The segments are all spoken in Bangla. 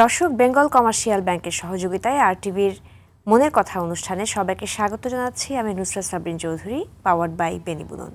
দর্শক, বেঙ্গল কমার্শিয়াল ব্যাংকের সহযোগিতায় আরটিভির মনের কথা অনুষ্ঠানে সবাইকে স্বাগত জানাচ্ছি। আমি নুসরাত সাবরিন চৌধুরী, পাওয়ার্ড বাই বেনিবুলন।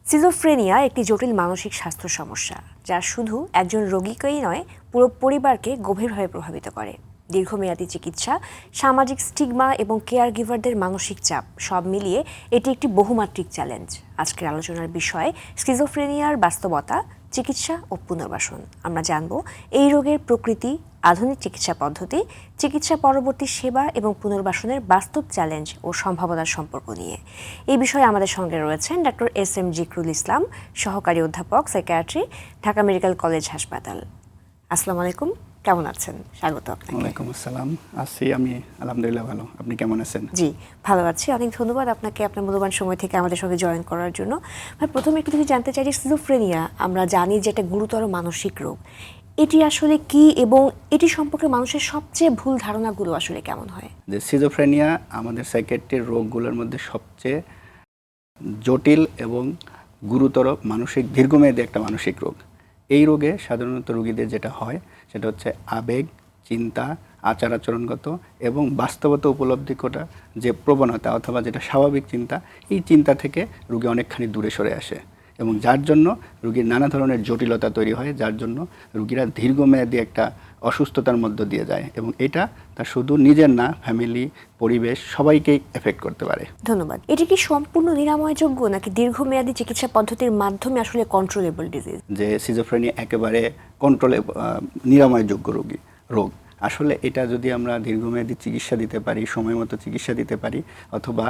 সিজোফ্রেনিয়া একটি জটিল মানসিক স্বাস্থ্য সমস্যা যা শুধু একজন রোগীকেই নয়, পুরো পরিবারকে গভীরভাবে প্রভাবিত করে। দীর্ঘমেয়াদী চিকিৎসা, সামাজিক স্টিগমা এবং কেয়ার গিভারদের মানসিক চাপ সব মিলিয়ে এটি একটি বহুমাত্রিক চ্যালেঞ্জ। আজকের আলোচনার বিষয় স্কিজোফ্রেনিয়ার বাস্তবতা, চিকিৎসা ও পুনর্বাসন। আমরা জানব এই রোগের প্রকৃতি, আধুনিক চিকিৎসা পদ্ধতি, চিকিৎসা পরবর্তী সেবা এবং পুনর্বাসনের বাস্তব চ্যালেঞ্জ ও সম্ভাবনার সম্পর্ক নিয়ে। এই বিষয়ে আমাদের সঙ্গে রয়েছেন ডক্টর এস.এম. জিকরুল ইসলাম, সহকারী অধ্যাপক, সাইকিয়াট্রি, ঢাকা মেডিকেল কলেজ হাসপাতাল। আসসালামু আলাইকুম, কেমন আছেন? স্বাগত আপনাকে। ওয়ালাইকুম আসসালাম। আছি আমি আলহামদুলিল্লাহ ভালো। আপনি কেমন আছেন? জি, ভালো আছি। অনেক ধন্যবাদ আপনাকে আপনার মূল্যবান সময় থেকে আমাদের সঙ্গে জয়েন করার জন্য। প্রথমে একটু যদি জানতে চাই যে সিজোফ্রেনিয়া আমরা জানি যে একটা গুরুতর মানসিক রোগ, এটি আসলে কি এবং এটি সম্পর্কে মানুষের সবচেয়ে ভুল ধারণাগুলো আসলে কেমন হয়? যে সিজোফ্রেনিয়া আমাদের সাইকিয়াট্রির রোগগুলোর মধ্যে সবচেয়ে জটিল এবং গুরুতর মানসিক দীর্ঘমেয়াদী একটা মানসিক রোগ। এই রোগে সাধারণত রোগীদের যেটা হয় সেটা হচ্ছে আবেগ, চিন্তা, আচার আচরণগত এবং বাস্তবতা উপলব্ধি করা যে প্রবণতা অথবা যেটা স্বাভাবিক চিন্তা, এই চিন্তা থেকে রোগী অনেকখানি দূরে সরে আসে এবং যার জন্য রোগীর নানা ধরনের জটিলতা তৈরি হয়, যার জন্য রোগীরা দীর্ঘমেয়াদী একটা অসুস্থতার মধ্য দিয়ে যায় এবং এটা তার শুধু নিজের না, ফ্যামিলি, পরিবেশ সবাইকেই এফেক্ট করতে পারে। ধন্যবাদ। এটি কি সম্পূর্ণ নিরাময়যোগ্য নাকি দীর্ঘমেয়াদী চিকিৎসা পদ্ধতির মাধ্যমে আসলে কন্ট্রোলেবল ডিজিজ? যে সিজোফ্রেনিয়া একেবারে কন্ট্রোলে নিরাময়যোগ্য রোগ আসলে এটা যদি আমরা দীর্ঘমেয়াদী চিকিৎসা দিতে পারি, সময় মতো চিকিৎসা দিতে পারি, অথবা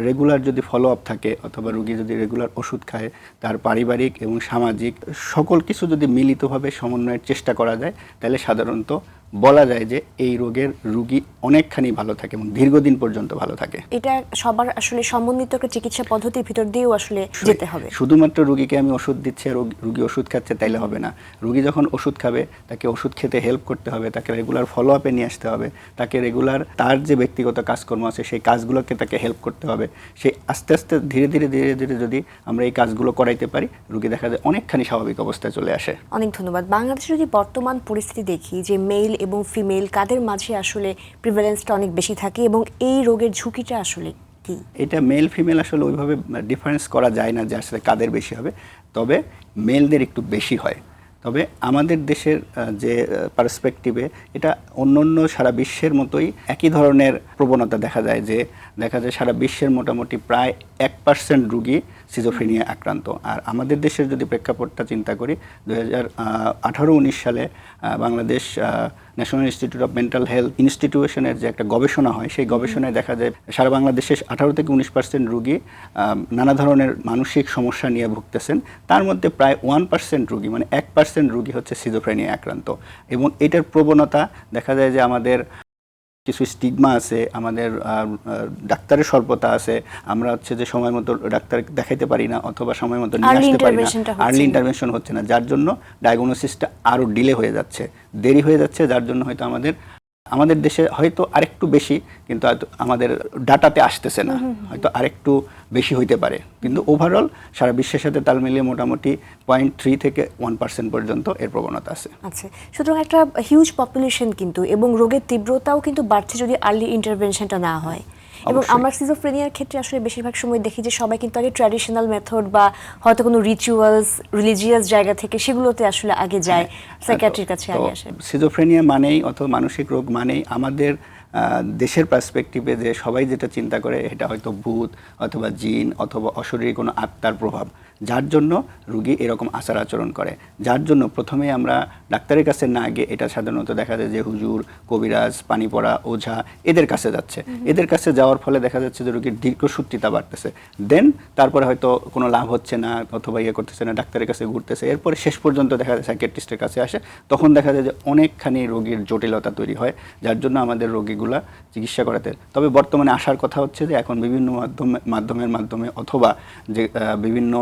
রেগুলার যদি ফলো আপ থাকে, অথবা রোগী যদি রেগুলার ওষুধ খায়, তার পারিবারিক এবং সামাজিক সকল কিছু যদি মিলিতভাবে সমন্বয়ের চেষ্টা করা যায়, তাহলে সাধারণত বলা যায় যে এই রোগের রোগী অনেকখানি ভালো থাকে এবং দীর্ঘদিন পর্যন্ত ভালো থাকে। এটা সবার আসলে সমন্বিত একটা চিকিৎসা পদ্ধতির ভিতর দিয়েও আসলে যেতে হবে। শুধুমাত্র রোগীকে আমি ওষুধ দিচ্ছি, রোগী ওষুধ খাচ্ছে তাইলে হবে না। রোগী যখন ওষুধ খাবে তাকে ওষুধ খেতে হেল্প করতে হবে, তাকে রেগুলার ফলো আপে নিয়ে আসতে হবে, তাকে রেগুলার তার যে ব্যক্তিগত কাজকর্ম আছে সেই কাজগুলোকে তাকে হেল্প করতে হবে। সেই আস্তে আস্তে ধীরে ধীরে যদি আমরা এই কাজগুলো করাইতে পারি, রোগী দেখা যায় অনেকখানি স্বাভাবিক অবস্থায় চলে আসে। অনেক ধন্যবাদ। বাংলাদেশে যদি বর্তমান পরিস্থিতি দেখি যে মেল এবং ফিমেল কাদের মাঝে আসলে প্রিভ্যালেন্সটা অনেক বেশি থাকে এবং এই রোগের ঝুঁকিটা আসলে কি? এটা মেল ফিমেল আসলে ওইভাবে ডিফারেন্স করা যায় না যে আসলে কাদের বেশি হবে, তবে মেলদের একটু বেশি হয়। তবে আমাদের দেশের যে পার্সপেক্টিভে এটা অন্য সারা বিশ্বের মতোই একই ধরনের প্রবণতা দেখা যায় সারা বিশ্বের মোটামুটি প্রায় 1% রোগী সিজোফ্রেনিয়া আক্রান্ত। আর আমাদের দেশের যদি প্রেক্ষাপটটা চিন্তা করি, 2018-19 সালে Bangladesh national institute of mental health ইনস্টিটিউশনের যে একটা গবেষণা হয়, সেই গবেষণায় দেখা যায় সারা বাংলাদেশে 18-19% রোগী নানা ধরনের মানসিক সমস্যা নিয়ে ভুগতেছেন। তার মধ্যে প্রায় 1% রোগী, মানে 1% রোগী হচ্ছে সিজোফ্রেনিয়া আক্রান্ত। এবং এটার প্রবণতা দেখা যায় যে আমাদের কিছু স্টিগমা আছে, আমাদের ডাক্তারের স্বল্পতা আছে, আমরা হচ্ছে যে সময় মতো ডাক্তার দেখাইতে পারি না অথবা সময় মতো নিয়ে আসতে পারি না, আর্লি ইন্টারভেনশন হচ্ছে না, যার জন্য ডায়াগনোসিসটা আরও ডিলে হয়ে যাচ্ছে, দেরি হয়ে যাচ্ছে, যার জন্য হয়তো আমাদের দেশে হয়তো আরেকটু বেশি, কিন্তু আমাদের ডাটাতে আসতেছে না, হয়তো আরেকটু বেশি হইতে পারে, কিন্তু ওভারঅল সারা বিশ্বের সাথে তাল মিলিয়ে মোটামুটি 0.3 থেকে 1% পর্যন্ত এর প্রবণতা আছে। আচ্ছা, সুতরাং একটা হিউজ পপুলেশন কিন্তু, এবং রোগের তীব্রতাও কিন্তু বাড়ছে যদি আর্লি ইন্টারভেনশনটা না হয়। এবং আমার সিজোফ্রেনিয়ার ক্ষেত্রে আসলে বেশিরভাগ সময় দেখি যে সবাই কিন্তু আগে ট্র্যাডিশনাল মেথড বা হয়তো কোনো রিচুয়ালস, রিলিজিয়াস জায়গা থেকে সেগুলোতে আসলে আগে যায়, সাইকিয়াট্রির কাছে আগে আসে। সিজোফ্রেনিয়া মানেই অথবা মানসিক রোগ মানেই আমাদের দেশের পার্সপেক্টিভে যে সবাই যেটা চিন্তা করে এটা হয়তো ভূত অথবা জিন অথবা অশরীরী কোনো আত্মার প্রভাব, যার জন্য রোগী এরকম আচার আচরণ করে, যার জন্য প্রথমে আমরা ডাক্তারের কাছে না গিয়ে এটা সাধারণত দেখা যায় যে হুজুর, কবিরাজ, পানি পড়া, ওঝা এদের কাছে যাচ্ছে। এদের কাছে যাওয়ার ফলে দেখা যাচ্ছে যে রোগীর দীর্ঘসূত্রিতা বাড়তেছে, দেন তারপরে হয়তো কোনো লাভ হচ্ছে না অথবা করতেছে না, ডাক্তারের কাছে ঘুরতেছে, এরপরে শেষ পর্যন্ত দেখা যায় সাইকিয়াট্রিস্টের কাছে আসে, তখন দেখা যায় যে অনেকখানি রোগীর জটিলতা তৈরি হয়, যার জন্য আমাদের রোগীগুলা চিকিৎসা করাতে। তবে বর্তমানে আসার কথা হচ্ছে যে এখন বিভিন্ন মাধ্যমে অথবা যে বিভিন্ন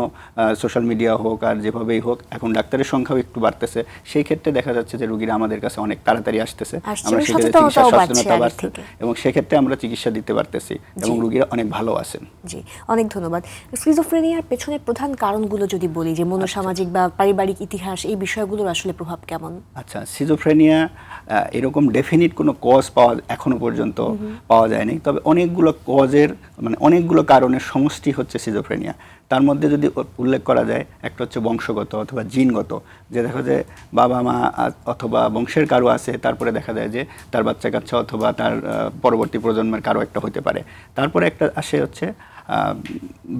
সোশ্যাল মিডিয়া হোক আর যেভাবেই হোক এখন ডাক্তারের সংখ্যাও একটু বাড়তেছে, সেই ক্ষেত্রে দেখা যাচ্ছে যে রোগীরা আমাদের কাছে অনেক তাড়াতাড়ি আসতেছে, আমরা সেক্ষেত্রে চিকিৎসা সচেতনতা বাড়ছে এবং সেক্ষেত্রে আমরা চিকিৎসা দিতে পারতেছি এবং রোগীরা অনেক ভালো আছেন। জি, অনেক ধন্যবাদ। স্কিজোফ্রেনিয়ার পেছনে প্রধান কারণগুলো যদি বলি, যে মনোসামাজিক বা পারিবারিক ইতিহাস, এই বিষয়গুলোর আসলে প্রভাব কেমন? আচ্ছা, সিজোফ্রেনিয়া এরকম ডেফিনিট কোনো কজ এখনো পর্যন্ত পাওয়া যায়নি, তবে অনেকগুলো কজের মানে অনেকগুলো কারণের সমষ্টি হচ্ছে সিজোফ্রেনিয়া। তার মধ্যে যদি উল্লেখ করা যায়, একটা হচ্ছে বংশগত অথবা জিনগত, যে দেখা যায় বাবা মা অথবা বংশের কারো আছে, তারপরে দেখা যায় যে তার বাচ্চা কাচ্চা অথবা তার পরবর্তী প্রজন্মের কারো একটা হতে পারে। তারপরে একটা আসে হচ্ছে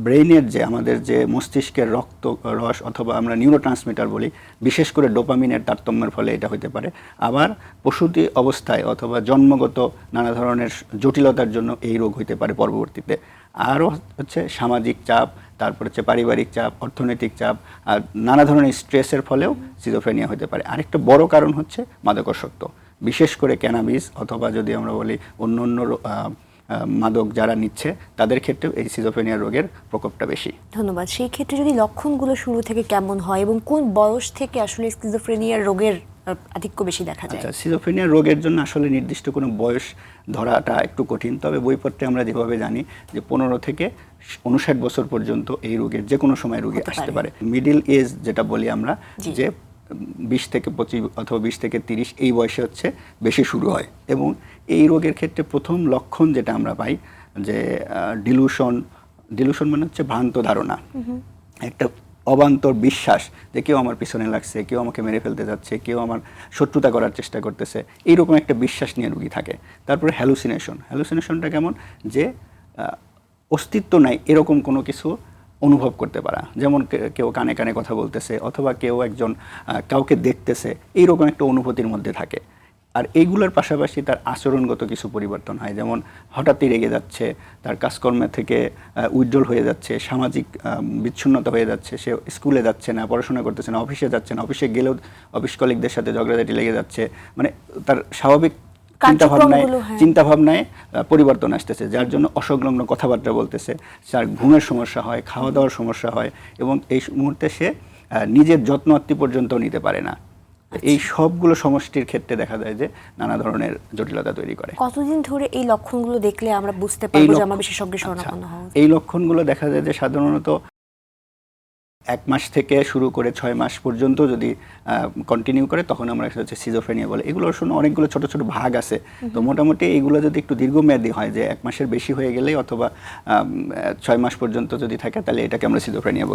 ব্রেইনের যে আমাদের যে মস্তিষ্কের রক্ত রস অথবা আমরা নিউরোট্রান্সমিটার বলি, বিশেষ করে ডোপামিনের তারতম্যের ফলে এটা হতে পারে। আবার প্রসূতি অবস্থায় অথবা জন্মগত নানা ধরনের জটিলতার জন্য এই রোগ হতে পারে পরবর্তীতে। আরও হচ্ছে সামাজিক চাপ, তারপর হচ্ছে পারিবারিক চাপ, অর্থনৈতিক চাপ আর নানা ধরনের স্ট্রেসের ফলেও সিজোফ্রেনিয়া হতে পারে। আরেকটা বড় কারণ হচ্ছে মাদকাসক্ত, বিশেষ করে ক্যানাবিস অথবা যদি আমরা বলি অন্য মাদক যারা নিচ্ছে তাদের ক্ষেত্রেও এই সিজোফ্রেনিয়া রোগের প্রকোপটা বেশি। ধন্যবাদ। সেই ক্ষেত্রে যদি লক্ষণগুলো শুরু থেকে কেমন হয় এবং কোন বয়স থেকে আসলে স্কিজোফ্রেনিয়া রোগের আধিক্য বেশি দেখা যায়? আচ্ছা, সিজোফ্রেনিয়া রোগের জন্য আসলে নির্দিষ্ট কোনো বয়স ধরাটা একটু কঠিন, তবে বইপত্রে আমরা যেভাবে জানি যে 15 থেকে 59 বছর পর্যন্ত এই রোগের যে কোনো সময় রোগী আসতে পারে। মিডিল এজ যেটা বলি আমরা, যে 20 থেকে 25 অথবা 20 থেকে 30 এই বয়সে হচ্ছে বেশি শুরু হয়। এবং এই রোগের ক্ষেত্রে প্রথম লক্ষণ যেটা আমরা পাই যে ডিলুশন মানে হচ্ছে ভ্রান্ত ধারণা, একটা অবান্তর বিশ্বাস যে কেউ আমার পিছনে লাগছে, কেউ আমাকে মেরে ফেলতে যাচ্ছে, কেউ আমার শত্রুতা করার চেষ্টা করতেছে, এইরকম একটা বিশ্বাস নিয়ে রোগী থাকে। তারপরে হ্যালুসিনেশনটা কেমন, যে অস্তিত্ব নাই এরকম কোনো কিছু অনুভব করতে পারা, যেমন কেউ কানে কানে কথা বলতেছে অথবা কেউ একজন কাউকে দেখতেছে, এইরকম একটা অনুভূতির মধ্যে থাকে। আর এইগুলোর পাশাপাশি তার আচরণগত কিছু পরিবর্তন হয়, যেমন হঠাৎই রেগে যাচ্ছে, তার কাজকর্ম থেকে উইথড্রল হয়ে যাচ্ছে, সামাজিক বিচ্ছিন্নতা হয়ে যাচ্ছে, সে স্কুলে যাচ্ছে না, পড়াশোনা করতেছে না, অফিসে যাচ্ছে না, অফিসে গেলেও অফিস কলিগদের সাথে ঝগড়াঝাটি লেগে যাচ্ছে, মানে তার স্বাভাবিক চিন্তাভাবনায় পরিবর্তন আসতেছে, যার জন্য অসংলগ্ন কথাবার্তা বলতেছে, তার ঘুমের সমস্যা হয়, খাওয়া দাওয়ার সমস্যা হয় এবং এই মুহূর্তে সে নিজের যত্ন আত্তি পর্যন্ত নিতে পারে না। এই সবগুলো সমষ্টির ক্ষেত্রে দেখা যায় যে নানা ধরনের জটিলতা তৈরি করে। কতদিন ধরে এই লক্ষণগুলো দেখলে আমরা বুঝতে পারবো যে আমার বিশেষজ্ঞের শরণাপন্ন হওয়া উচিত? এই লক্ষণগুলো দেখা যায় যে সাধারণত 1 মাস থেকে শুরু করে 6 মাস পর্যন্ত যদি কন্টিনিউ করে তখন আমরা হচ্ছে সিজোফ্রেনিয়া বলে। এগুলোর শুনে অনেকগুলো ছোট ছোট ভাগ আছে, তো মোটামুটি এইগুলো যদি একটু দীর্ঘমেয়াদী হয়, যে 1 মাসের বেশি হয়ে গেলেই অথবা 6 মাস পর্যন্ত যদি থাকে, তাহলে এটাকে আমরা সিজোফ্রেনিয়া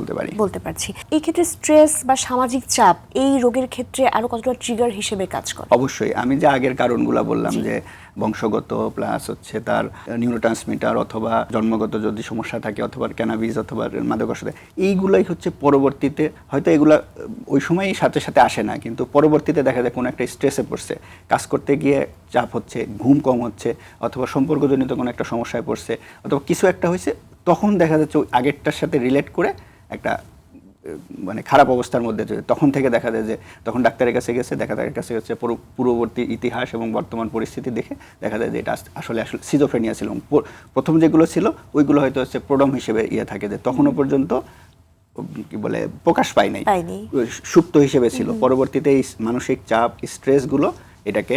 বলতে পারছি। এই ক্ষেত্রে স্ট্রেস বা সামাজিক চাপ এই রোগের ক্ষেত্রে আরো কতটা ট্রিগার হিসেবে কাজ করে? অবশ্যই আমি যে আগের কারণগুলো বললাম, যে বংশগত প্লাস হচ্ছে তার নিউরোট্রান্সমিটার অথবা জন্মগত যদি সমস্যা থাকে অথবা ক্যানাবিস অথবা মাদকাসক্ত, এইগুলাই হচ্ছে পরবর্তীতে হয়তো এগুলা ওই সময়ই সাথে সাথে আসে না, কিন্তু পরবর্তীতে দেখা যায় কোনো একটা স্ট্রেসে পড়ছে, কাজ করতে গিয়ে চাপ হচ্ছে, ঘুম কম হচ্ছে অথবা সম্পর্কজনিত কোনো একটা সমস্যায় পড়ছে অথবা কিছু একটা হয়েছে, তখন দেখা যাচ্ছে ওই আগেরটার সাথে রিলেট করে একটা মানে খারাপ অবস্থার মধ্যে, তখন থেকে দেখা যায় যে তখন ডাক্তারের কাছে গেছে, ডাক্তারের কাছে হচ্ছে পূর্ববর্তী ইতিহাস এবং বর্তমান পরিস্থিতি দেখে দেখা যায় যে এটা আসলে সিজোফ্রেনিয়া ছিল। প্রথম যেগুলো ছিল ওইগুলো হয়তো হচ্ছে প্রোডম হিসেবে থাকে, যে তখনও পর্যন্ত কি বলে প্রকাশ পায়নি, সুপ্ত হিসেবে ছিল। পরবর্তীতে এই মানসিক চাপ স্ট্রেসগুলো এটাকে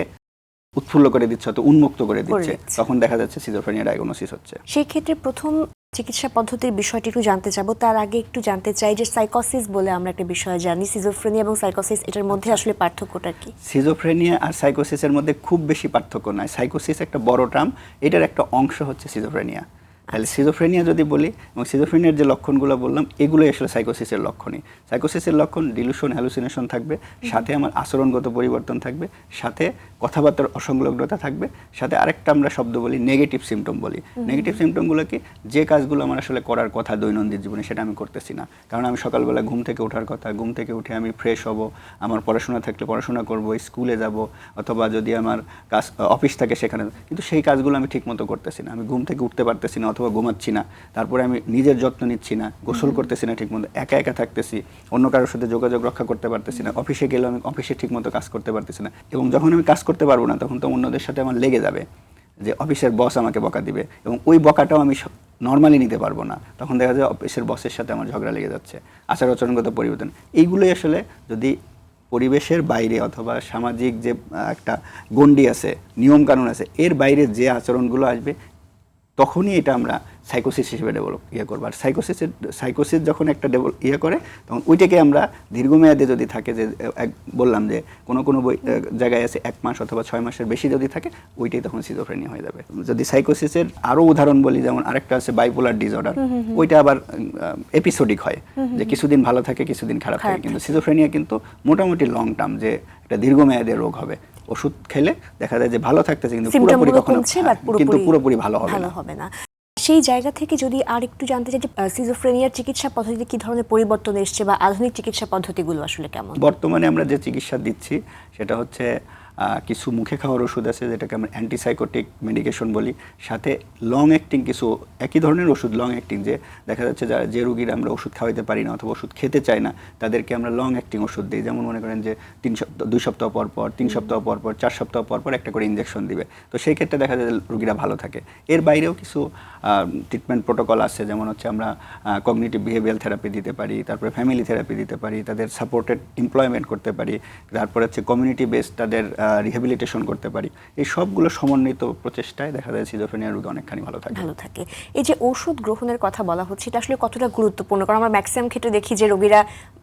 উৎফুল্ল করে দিচ্ছে, তো উন্মুক্ত করে দিচ্ছে, তখন দেখা যাচ্ছে সিজোফ্রেনিয়া ডায়াগনোসিস হচ্ছে। সেই ক্ষেত্রে প্রথম চিকিৎসা পদ্ধতির বিষয়টি একটু জানতে চাবো। তার আগে একটু জানতে চাই যে সাইকোসিস বলে আমরা একটা বিষয় জানি, সিজোফ্রেনিয়া এবং সাইকোসিস, এটার মধ্যে আসলে পার্থক্যটা কি? সিজোফ্রেনিয়া আর সাইকোসিসের মধ্যে খুব বেশি পার্থক্য নাই। সাইকোসিস একটা বড় টার্ম, এটার একটা অংশ হচ্ছে সিজোফ্রেনিয়া। তাহলে সিজোফ্রেনিয়া যদি বলি, এবং সিজোফ্রেনিয়ার যে লক্ষণগুলো বললাম এগুলোই আসলে সাইকোসিসের লক্ষণই। সাইকোসিসের লক্ষণ ডিলুশন, হ্যালুসিনেশন থাকবে, সাথে আমার আচরণগত পরিবর্তন থাকবে, সাথে কথাবার্তার অসংলগ্নতা থাকবে, সাথে আরেকটা আমরা শব্দ বলি নেগেটিভ সিমটম বলি। নেগেটিভ সিমটমগুলো কি, যে কাজগুলো আমার আসলে করার কথা দৈনন্দিন জীবনে সেটা আমি করতেছি না। কারণ আমি সকালবেলা ঘুম থেকে ওঠার কথা, ঘুম থেকে উঠে আমি ফ্রেশ হব, আমার পড়াশোনা থাকলে পড়াশোনা করব, স্কুলে যাব, অথবা যদি আমার কাজ অফিস থাকে সেখানে, কিন্তু সেই কাজগুলো আমি ঠিকমতো করতেছি না। আমি ঘুম থেকে উঠতে পারতেছি না অথবা ঘুমাচ্ছি না, তারপরে আমি নিজের যত্ন নিচ্ছি না, গোসল করতেছি না ঠিকমতো, একা একা থাকতেছি, অন্য কারোর সাথে যোগাযোগ রক্ষা করতে পারতেছি না, অফিসে গেলেও আমি অফিসে ঠিকমতো কাজ করতে পারতেছি না। এবং যখন আমি কাজ করতে পারবো না তখন তো অন্যদের সাথে আমার লেগে যাবে যে অফিসের বস আমাকে বকা দিবে, এবং ওই বকাটাও আমি নর্মালি নিতে পারবো না, তখন দেখা যায় অফিসের বসের সাথে আমার ঝগড়া লেগে যাচ্ছে, আচার আচরণগত পরিবর্তন। এইগুলোই আসলে যদি পরিবেশের বাইরে অথবা সামাজিক যে একটা গণ্ডি আছে, নিয়মকানুন আছে, এর বাইরে যে আচরণগুলো আসবে তখনই এটা আমরা সাইকোসিস হিসেবে ডেভেলপ করবো। আর সাইকোসিস যখন একটা করে, তখন ওইটাকে আমরা দীর্ঘমেয়াদে যদি থাকে, যে বললাম যে কোনো জায়গায় আছে 1 মাস অথবা 6 মাসের বেশি যদি থাকে, ওইটাই তখন সিজোফ্রেনিয়া হয়ে যাবে। যদি সাইকোসিসের আরও উদাহরণ বলি, যেমন আরেকটা আছে বাইপোলার ডিসঅর্ডার, ওইটা আবার এপিসোডিক হয়, যে কিছুদিন ভালো থাকে কিছুদিন খারাপ থাকে। কিন্তু সিজোফ্রেনিয়া কিন্তু মোটামুটি লং টার্ম, যে একটা দীর্ঘমেয়াদের রোগ হবে। ওষুধ খেলে দেখা যায় যে ভালো থাকতেছে, কিন্তু পুরোপুরি ভালো হবে না। সেই জায়গা থেকে যদি আর একটু জানতে চাই যে সিজোফ্রেনিয়ার চিকিৎসা পদ্ধতিতে কি ধরনের পরিবর্তন এসেছে বা আধুনিক চিকিৎসা পদ্ধতিগুলো আসলে কেমন? বর্তমানে আমরা যে চিকিৎসা দিচ্ছি সেটা হচ্ছে কিছু মুখে খাওয়ার ওষুধ আছে, যেটাকে আমরা অ্যান্টিসাইকোটিক মেডিকেশন বলি, সাথে লং অ্যাক্টিং কিছু একই ধরনের ওষুধ, লং অ্যাক্টিং, যে দেখা যাচ্ছে যে রুগীরা আমরা ওষুধ খাওয়াইতে পারি না অথবা ওষুধ খেতে চায় না, তাদেরকে আমরা লং অ্যাক্টিং ওষুধ দিই। যেমন মনে করেন যে 2 সপ্তাহ পর পর, 3 সপ্তাহ পর পর, 4 সপ্তাহ পর পর একটা করে ইনজেকশন দিবে। তো সেই ক্ষেত্রে দেখা যায় রুগীরা ভালো থাকে। এর বাইরেও কিছু ট্রিটমেন্ট প্রোটোকল আছে, যেমন হচ্ছে আমরা কগনিটিভ বিহেভিয়ারাল থেরাপি দিতে পারি, তারপরে ফ্যামিলি থেরাপি দিতে পারি, তাদের সাপোর্টেড এমপ্লয়মেন্ট করতে পারি, তারপরে হচ্ছে কমিউনিটি বেসড তাদের রিহ্যাবিলিটেশন করতে পারি। এই সবগুলো সমন্বিত প্রচেষ্টায় দেখা যায় সিজোফ্রেনিয়া রোগী অনেকখানি ভালো থাকে। এই যে ওষুধ গ্রহণের কথা বলা হচ্ছে, এটা আসলে কতটা গুরুত্বপূর্ণ? কারণ আমরা ম্যাক্সিমাম ক্ষেত্রে দেখি যে রোগীরা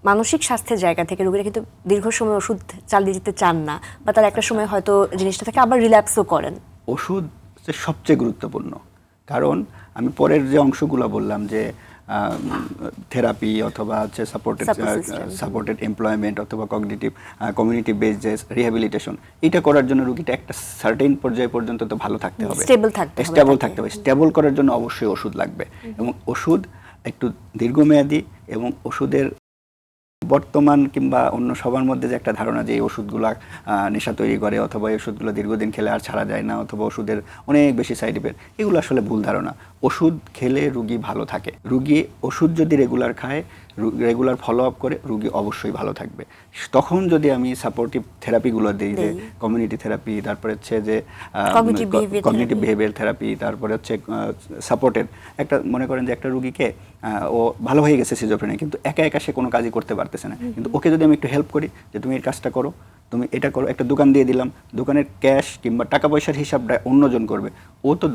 মানসিক স্বাস্থ্যের জায়গা থেকে রোগীরা কিন্তু দীর্ঘ সময় ওষুধ চালিয়ে যেতে চান না, বা তারা একটা সময় হয়তো জিনিসটা থেকে আবার রিল্যাপসও করেন। ওষুধ সবচেয়ে গুরুত্বপূর্ণ, কারণ আমি পরের যে অংশগুলো বললাম যে থেরাপি অথবা হচ্ছে সাপোর্টেড এমপ্লয়মেন্ট অথবা কমিউনিটি বেসড যে রিহ্যাবিলিটেশন, এটা করার জন্য রুগীটা একটা সার্টেন পর্যায় পর্যন্ত তো ভালো থাকতে হবে, স্টেবল থাকতে হবে। স্টেবল করার জন্য অবশ্যই ওষুধ লাগবে, এবং ওষুধ একটু দীর্ঘমেয়াদী, এবং ওষুধের বর্তমান কিংবা অন্য সবার মধ্যে যে একটা ধারণা যে এই ওষুধগুলো নেশা তৈরি করে, অথবা এই ওষুধগুলো দীর্ঘদিন খেলে আর ছাড়া যায় না, অথবা ওষুধের অনেক বেশি সাইড ইফেক্ট, এগুলো আসলে ভুল ধারণা। ওষুধ খেলে রুগী ভালো থাকে। রুগী ওষুধ যদি রেগুলার খায়, রেগুলার ফলো আপ করে, রুগী অবশ্যই ভালো থাকবে। তখন যদি আমি সাপোর্টিভ থেরাপিগুলো দিই, যে কমিউনিটি থেরাপি, তারপরে হচ্ছে যে কগনিটিভ বিহেভিয়ার থেরাপি, তারপরে হচ্ছে সাপোর্টেড, একটা মনে করেন যে একটা রুগীকে ও ভালো হয়ে গেছে সিজোফ্রেনিয়া, কিন্তু একা একা সে কোনো কাজই করতে পারতেছে না, কিন্তু ওকে যদি আমি একটু হেল্প করি, যে তুমি এই কাজটা করো, তুমি এটা করো, একটা দোকান দিয়ে দিলাম, দোকানের ক্যাশ কিংবা টাকা পয়সার হিসাবটা অন্যজন করবে, ও তো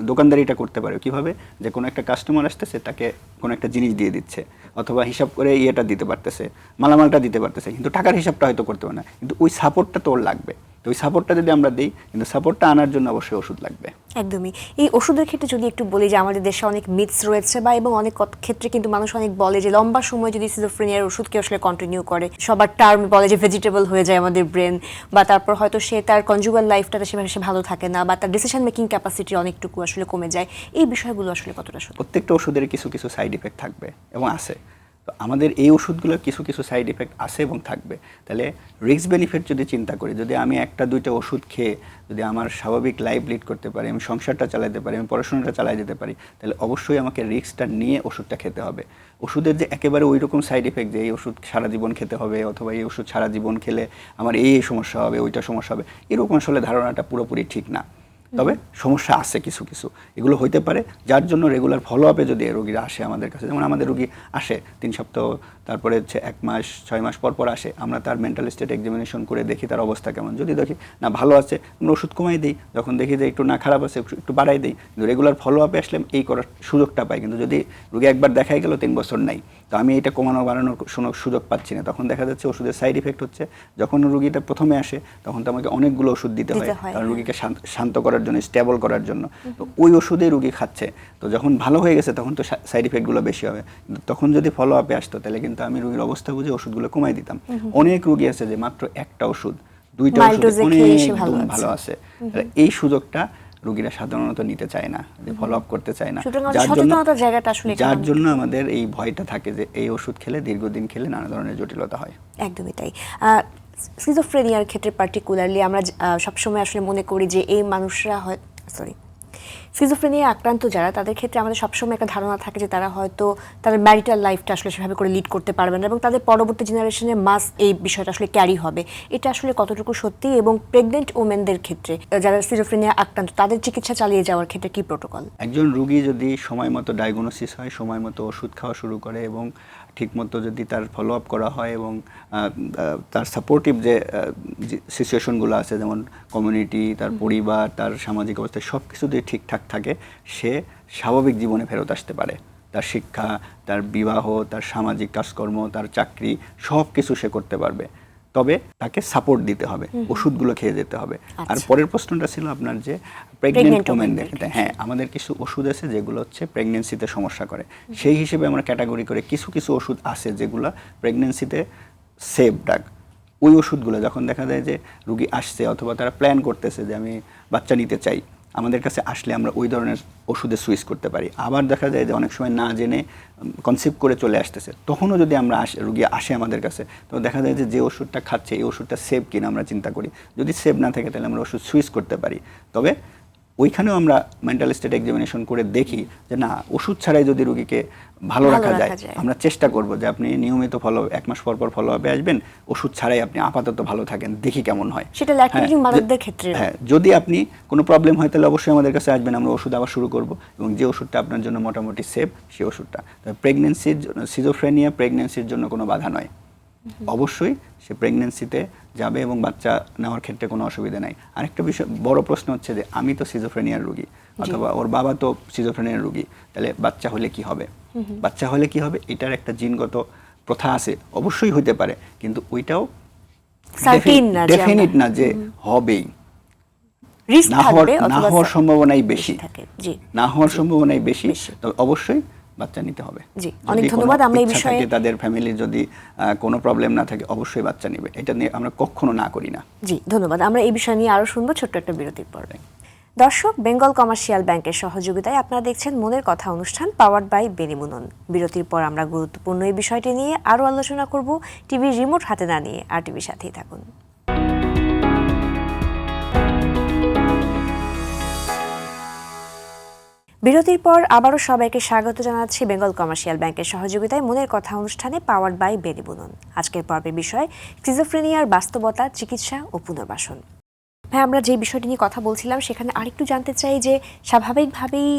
দোকানদারিটা করতে পারে কিভাবে, যে কোনো একটা কাস্টমার আসতেছে, তাকে কোনো একটা জিনিস দিয়ে দিচ্ছে, অথবা হিসাব করে ইয়েটা দিতে পারতেছে, মালামালটা দিতে পারতেছে, কিন্তু টাকার হিসাবটা হয়তো করতে পারে না, কিন্তু ওই সাপোর্টটা তো ওর লাগবে। তো ওই সাপোর্টটা যদি আমরা দিই, কিন্তু সাপোর্টটা আনার জন্য অবশ্যই ওষুধ লাগবে। একদমই। এই ওষুধের ক্ষেত্রে যদি একটু বলি যে আমাদের দেশে অনেক মিথস রয়েছে, বা এবং অনেক ক্ষেত্রে কিন্তু মানুষ অনেক বলে যে লম্বা সময় যদি সিজোফ্রেনিয়ার ওষুধকে আসলে কন্টিনিউ করে, সবার টার্ম বলে যে ভেজিটেবল হয়ে যায় আমাদের ব্রেন, বা তারপর হয়তো সে তার কনজুগাল লাইফটাতে সেভাবে সে ভালো থাকে না, বা তার ডিসিশন মেকিং ক্যাপাসিটি অনেকটুকু আসলে কমে যায়। এই বিষয়গুলো আসলে কতটা সত্যি? প্রত্যেকটা ওষুধের কিছু কিছু সাইড ইফেক্ট থাকবে এবং আছে। তো আমাদের এই ওষুধগুলোর কিছু কিছু সাইড ইফেক্ট আছে এবং থাকবে। তাহলে রিস্ক বেনিফিট যদি চিন্তা করি, যদি আমি 1-2টা ওষুধ খেয়ে যদি আমার স্বাভাবিক লাইফ লিড করতে পারি, আমি সংসারটা চালাতে পারি, আমি পড়াশোনাটা চালাই যেতে পারি, তাহলে অবশ্যই আমাকে রিস্কটা নিয়ে ওষুধটা খেতে হবে। ওষুধের যে একেবারে ওই রকম সাইড ইফেক্ট যে এই ওষুধ সারা জীবন খেতে হবে, অথবা এই ওষুধ সারা জীবন খেলে আমার এই সমস্যা হবে, ওইটা সমস্যা হবে, এরকম আসলে ধারণাটা পুরোপুরি ঠিক না। তবে সমস্যা আছে কিছু কিছু, এগুলো হইতে পারে, যার জন্য রেগুলার ফলো আপে যদি রোগীরা আসে আমাদের কাছে, যেমন আমাদের রোগী আসে 3 সপ্তাহ, তারপরে হচ্ছে 1 মাস, 6 মাস পর পর আসে, আমরা তার মেন্টাল স্টেট এক্সামিনেশন করে দেখি তার অবস্থা কেমন। যদি দেখি না ভালো আছে, আমরা ওষুধ কমাই দিই, যখন দেখি যে একটু না খারাপ আছে একটু বাড়াই দিই, কিন্তু রেগুলার ফলো আপে আসলে এই করার সুযোগটা পাই। কিন্তু যদি রোগী একবার দেখাই গেল 3 বছর নাই, তো আমি এটা কমানো বাড়ানোর সুযোগ পাচ্ছি না, তখন দেখা যাচ্ছে ওষুধের সাইড ইফেক্ট হচ্ছে। যখন রোগীটা প্রথমে আসে তখন তো আমাকে অনেকগুলো ওষুধ দিতে হয়, কারণ রোগীকে শান্ত করার জন্য, স্টেবল করার জন্য, তো ওই ওষুধেই রোগী খাচ্ছে। তো যখন ভালো হয়ে গেছে তখন তো সাইড ইফেক্টগুলো বেশি হবে, কিন্তু তখন যদি ফলো আপে আসতো তাহলে কিন্তু আমি রোগীর অবস্থা বুঝে ওষুধগুলো কমাই দিতাম। অনেক রোগী আছে যে মাত্র একটা ওষুধ, 2টা ওষুধ অনেক ভালো আছে, এই সুযোগটা রোগীরা সাধারণত নিতে চায় না, যে ফলো আপ করতে চায় না, যার জন্য আমাদের এই ভয়টা থাকে যে এই ওষুধ খেলে দীর্ঘদিন খেলে নানা ধরনের জটিলতা হয়। একদমই তাই। সিজোফ্রেনিয়ার ক্ষেত্রে পার্টিকুলারলি আমরা সবসময় আসলে মনে করি যে এই মানুষরা সিজোফ্রেনিয়া আক্রান্ত যারা, তাদের ক্ষেত্রে আমাদের সবসময় একটা ধারণা থাকে যে তারা হয়তো তাদের ম্যারিটাল লাইফটা আসলে সেভাবে করে লিড করতে পারবে না এবং তাদের পরবর্তী জেনারেশনে মাস এই বিষয়টা আসলে ক্যারি হবে। এটা আসলে কতটুকু সত্যি, এবং প্রেগনেন্ট ওমেনদের ক্ষেত্রে যারা সিজোফ্রেনিয়া আক্রান্ত তাদের চিকিৎসা চালিয়ে যাওয়ার ক্ষেত্রে কি প্রোটোকল? একজন রোগী যদি সময় মতো ডায়াগনোসিস হয়, সময় মতো ওষুধ খাওয়া শুরু করে এবং ঠিকমতো যদি তার ফলো আপ করা হয় এবং তার সাপোর্টিভ যে সিচুয়েশনগুলো আছে, যেমন কমিউনিটি, তার পরিবার, তার সামাজিক অবস্থা, সব কিছু যদি ঠিকঠাক থাকে, সে স্বাভাবিক জীবনে ফেরত আসতে পারে। তার শিক্ষা, তার বিবাহ, তার সামাজিক কাজকর্ম, তার চাকরি, সব কিছু সে করতে পারবে। তবে তাকে সাপোর্ট দিতে হবে, ওষুধগুলো খেয়ে যেতে হবে। আর পরের প্রশ্নটা ছিল আপনার যে প্রেগনেন্ট ওমেনদের ক্ষেত্রে, হ্যাঁ, আমাদের কিছু ওষুধ আছে যেগুলো হচ্ছে প্রেগনেন্সিতে সমস্যা করে। সেই হিসেবে আমরা ক্যাটাগরি করে কিছু কিছু ওষুধ আছে যেগুলো প্রেগনেন্সিতে সেফ ড্রাগ। ওই ওষুধগুলো যখন দেখা যায় যে রুগী আসছে অথবা তারা প্ল্যান করতেছে যে আমি বাচ্চা নিতে চাই, আমাদের কাছে আসলে আমরা ওই ধরনের ওষুধে সুইচ করতে পারি। আবার দেখা যায় যে অনেক সময় না জেনে কনসিভ করে চলে আসতেছে, তখনও যদি আমরা রুগী আসে আমাদের কাছে, তো দেখা যায় যে ওষুধটা খাচ্ছে এই ওষুধটা সেভ কিনা আমরা চিন্তা করি। যদি সেভ না থাকে তাহলে আমরা ওষুধ সুইচ করতে পারি। তবে ওইখানেও আমরা মেন্টাল স্টেট এক্সামিনেশন করে দেখি যে না, ওষুধ ছাড়াই যদি রুগীকে ভালো রাখা যায়, আমরা চেষ্টা করব যে আপনি নিয়মিত এক মাস পর ফলো আপে আসবেন, ওষুধ ছাড়াই আপনি আপাতত ভালো থাকেন, দেখি কেমন হয়। সেটা ল্যাকটেটিং মাদারদের ক্ষেত্রে, হ্যাঁ, যদি আপনি কোনো প্রবলেম হয় তাহলে অবশ্যই আমাদের কাছে আসবেন, আমরা ওষুধ আবার শুরু করব এবং যে ওষুধটা আপনার জন্য মোটামুটি সেফ সেই ওষুধটা। প্রেগনেন্সির সিজোফ্রেনিয়া প্রেগনেন্সির জন্য কোনো বাধা নয়, অবশ্যই সে প্রেগনেন্সিতে যাবে এবং বাচ্চা নেওয়ার ক্ষেত্রে কোনো অসুবিধা নাই। আরেকটা বিষয়, বড় প্রশ্ন হচ্ছে যে আমি তো সিজোফ্রেনিয়ার রোগী অথবা ওর বাবা তো সিজোফ্রেনিয়ার রোগী, তাহলে বাচ্চা হলে কি হবে? বাচ্চা হলে কি হবে এটার একটা জিনগত প্রথা আছে, অবশ্যই হতে পারে, কিন্তু ওইটাও ডেফিনিট না যে হবেই। না হওয়ার সম্ভাবনাই বেশি, না হওয়ার সম্ভাবনাই বেশি, তবে অবশ্যই বাচ্চা নিতে হবে। জি, অনেক ধন্যবাদ। আমরা এই বিষয়ে তাদের ফ্যামিলির যদি কোনো প্রবলেম না থাকে অবশ্যই বাচ্চা নেবে, এটা নিয়ে আমরা কখনো না করি না। জি, ধন্যবাদ। আমরা এই বিষয় নিয়ে আরো শুনবো ছোট্ট একটা বিরতির পর। দর্শক, বেঙ্গল কমার্শিয়াল ব্যাংকের সহযোগিতায় আপনারা দেখছেন মনের কথা অনুষ্ঠান, পাওয়ার্ড বাই বেনিবুনন। বিরতির পর আমরা গুরুত্বপূর্ণ এই বিষয়টি নিয়ে আরো আলোচনা করব। টিভির রিমোট হাতে না নিয়ে আর টিভির সাথেই থাকুন। বিরতির পর আবারও সবাইকে স্বাগত জানাচ্ছি বেঙ্গল কমার্শিয়াল ব্যাংকের সহযোগিতায় মনের কথা অনুষ্ঠানে, পাওয়ার্ড বাই বেনিবুনন। আজকের পর্বের বিষয় সিজোফ্রেনিয়ার বাস্তবতা, চিকিৎসা ও পুনর্বাসন। হ্যাঁ, আমরা যে বিষয়টি নিয়ে কথা বলছিলাম সেখানে আরেকটু জানতে চাই যে স্বাভাবিকভাবেই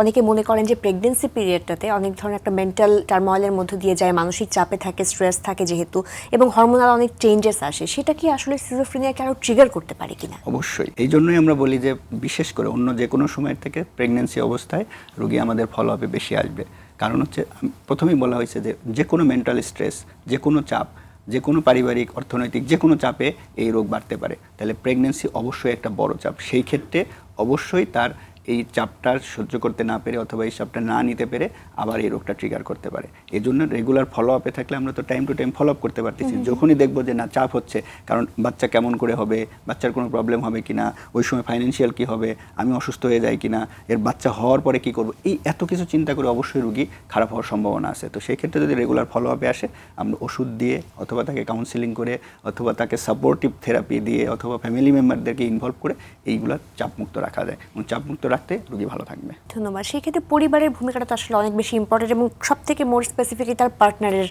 অনেকে মনে করেন যে প্রেগনেন্সি পিরিয়ডটাতে অনেক ধরনের একটা মেন্টাল টার্ময়েলের মধ্যে দিয়ে যায়, মানসিক চাপে থাকে, স্ট্রেস থাকে যেহেতু, এবং হরমোনাল অনেক চেঞ্জেস আসে, সেটা কি আসলে সিজোফ্রেনিয়াকে আরো ট্রিগার করতে পারে কিনা? অবশ্যই, এই জন্যই আমরা বলি যে বিশেষ করে অন্য যে কোনো সময়ের থেকে প্রেগনেন্সি অবস্থায় রোগী আমাদের ফলো আপে বেশি আসবে। কারণ হচ্ছে প্রথমেই বলা হয়েছে যে কোনো মেন্টাল স্ট্রেস, যে কোনো চাপ, যে কোনো পারিবারিক অর্থনৈতিক যে কোনো চাপে এই রোগ বাড়তে পারে। তাহলে প্রেগনেন্সি অবশ্যই একটা বড় চাপ, সেই ক্ষেত্রে অবশ্যই তার এই চাপটা সহ্য করতে না পেরে অথবা এই চাপটা না নিতে পেরে আবার এই রোগটা ট্রিগার করতে পারে। এই জন্য রেগুলার ফলো আপে থাকলে আমরা তো time to time follow up করতে পারতেছি। যখনই দেখবো যে না চাপ হচ্ছে, কারণ বাচ্চা কেমন করে হবে, বাচ্চার কোনো প্রবলেম হবে কিনা, ওই সময় ফাইন্যান্সিয়াল কি হবে, আমি অসুস্থ হয়ে যাই কিনা, এর বাচ্চা হওয়ার পরে কি করব, এই এত কিছু চিন্তা করে অবশ্যই রোগী খারাপ হওয়ার সম্ভাবনা আছে। তো সেই ক্ষেত্রে যদি রেগুলার ফলো আপে আসে, আমরা ওষুধ দিয়ে অথবা তাকে কাউন্সিলিং করে অথবা তাকে সাপোর্টিভ থেরাপি দিয়ে অথবা ফ্যামিলি মেম্বারদেরকে ইনভলভ করে এইগুলো চাপমুক্ত রাখা যায় এবং চাপমুক্ত রাখতে রোগী ভালো থাকবে। ধন্যবাদ। সেই ক্ষেত্রে পরিবারের ভূমিকাটা তো আসলে অনেক বেশি ইম্পর্টেন্ট এবং সব থেকে মোর স্পেসিফিকলি তার পার্টনারের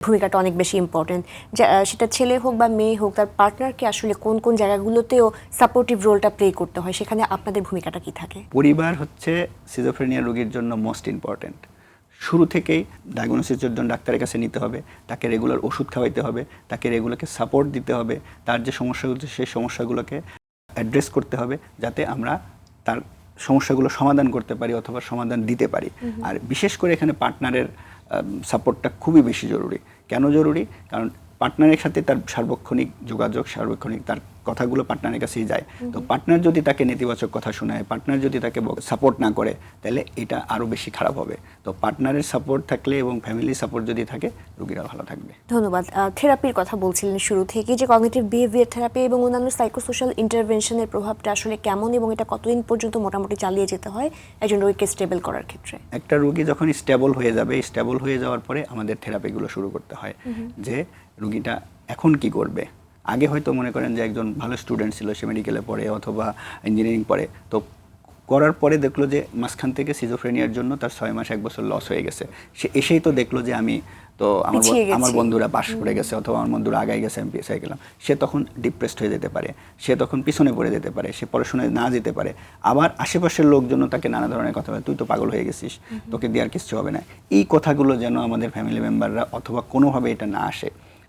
ভূমিকাটা অনেক বেশি ইম্পর্টেন্ট। সেটা ছেলে হোক বা মেয়ে হোক, তার পার্টনারকে আসলে কোন কোন জায়গাগুলোতেও সাপোর্টিভ রোলটা প্লে করতে হয়, সেখানে আপনাদের ভূমিকাটা কি থাকে? পরিবার হচ্ছে সিজোফ্রেনিয়া রোগীর জন্য মোস্ট ইম্পর্টেন্ট। শুরু থেকেই ডায়াগনোসিসের জন্য ডাক্তারের কাছে নিতে হবে, তাকে রেগুলার ওষুধ খাওয়াইতে হবে, তাকে রেগুলারকে সাপোর্ট দিতে হবে, তার যে সমস্যাগুলো সেই সমস্যাগুলোকে অ্যাড্রেস করতে হবে যাতে আমরা তার সমস্যাগুলো সমাধান করতে পারি অথবা সমাধান দিতে পারি। আর বিশেষ করে এখানে পার্টনারের সাপোর্টটা খুবই বেশি জরুরি। কেন জরুরি? কারণ পার্টনারের সাথে তার সার্বক্ষণিক যোগাযোগ, সার্বক্ষণিক তার কথাগুলো পার্টনারের কাছেই যায়। তো পার্টনার যদি তাকে নেতিবাচক কথা শোনায়, পার্টনার যদি তাকে সাপোর্ট না করে, তাহলে এটা আরও বেশি খারাপ হবে। তো পার্টনারের সাপোর্ট থাকলে এবং ফ্যামিলির সাপোর্ট যদি থাকে, রোগীরা ভালো থাকবে। ধন্যবাদ। থেরাপির কথা বলছিলেন শুরু থেকে, যে কগনিটিভ বিহেভিয়ার থেরাপি এবং অন্যান্য সাইকোসোশ্যাল ইন্টারভেনশনের প্রভাবটা আসলে কেমন এবং এটা কতদিন পর্যন্ত মোটামুটি চালিয়ে যেতে হয় একজন রোগীকে স্টেবল করার ক্ষেত্রে? একটা রোগী যখন স্টেবল হয়ে যাবে, স্টেবল হয়ে যাওয়ার পরে আমাদের থেরাপিগুলো শুরু করতে হয় যে রোগীটা এখন কি করবে। আগে হয়তো মনে করেন যে একজন ভালো স্টুডেন্ট ছিল, সে মেডিকেলে পড়ে অথবা ইঞ্জিনিয়ারিং পড়ে, তো করার পরে দেখলো যে মাঝখান থেকে সিজোফ্রেনিয়ার জন্য তার 6 মাস 1 বছর লস হয়ে গেছে। সে এসেই তো দেখলো যে আমি তো আমার বন্ধুরা পাশ করে গেছে অথবা আমার বন্ধুরা আগায় গেছে, আমি পিছিয়ে গেলাম। সে তখন ডিপ্রেসড হয়ে যেতে পারে, সে তখন পিছনে পড়ে যেতে পারে, সে পড়াশোনায় না যেতে পারে। আবার আশেপাশের লোকজন তাকে নানা ধরনের কথা বলে, তুই তো পাগল হয়ে গেছিস, তোকে দিয়ে আর কিছু হবে না। এই কথাগুলো যেন আমাদের ফ্যামিলি মেম্বাররা অথবা কোনোভাবে এটা না আসে,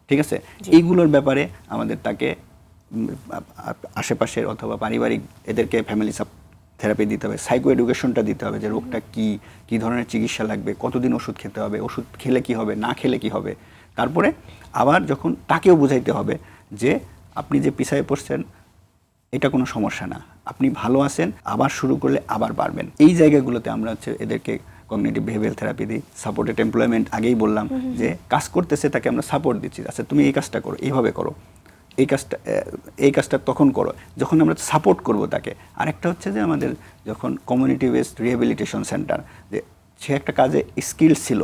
ঠিক আছে? এইগুলোর ব্যাপারে আমাদের তাকে আশেপাশের অথবা পারিবারিক এদেরকে ফ্যামিলি থেরাপি দিতে হবে, সাইকো এডুকেশনটা দিতে হবে যে রোগটা কী ধরনের চিকিৎসা লাগবে, কতদিন ওষুধ খেতে হবে, ওষুধ খেলে কি হবে, না খেলে কি হবে। তারপরে আবার যখন তাকেও বুঝাইতে হবে যে আপনি যে পিছায়ে পড়ছেন এটা কোনো সমস্যা না, আপনি ভালো আছেন, আবার শুরু করলে আবার পারবেন। এই জায়গাগুলোতে আমরা হচ্ছে এদেরকে কগনিটিভ বিহেভিয়ার থেরাপি দিই, সাপোর্টেড এমপ্লয়মেন্ট, আগেই বললাম যে কাজ করতেছে তাকে আমরা সাপোর্ট দিচ্ছি, আচ্ছা তুমি এই কাজটা করো, এইভাবে করো, এই কাজটা তখন করো যখন আমরা সাপোর্ট করব তাকে। আরেকটা হচ্ছে যে আমাদের যখন কমিউনিটি বেসড রিহ্যাবিলিটেশন সেন্টার, যে সে একটা কাজে স্কিল ছিল,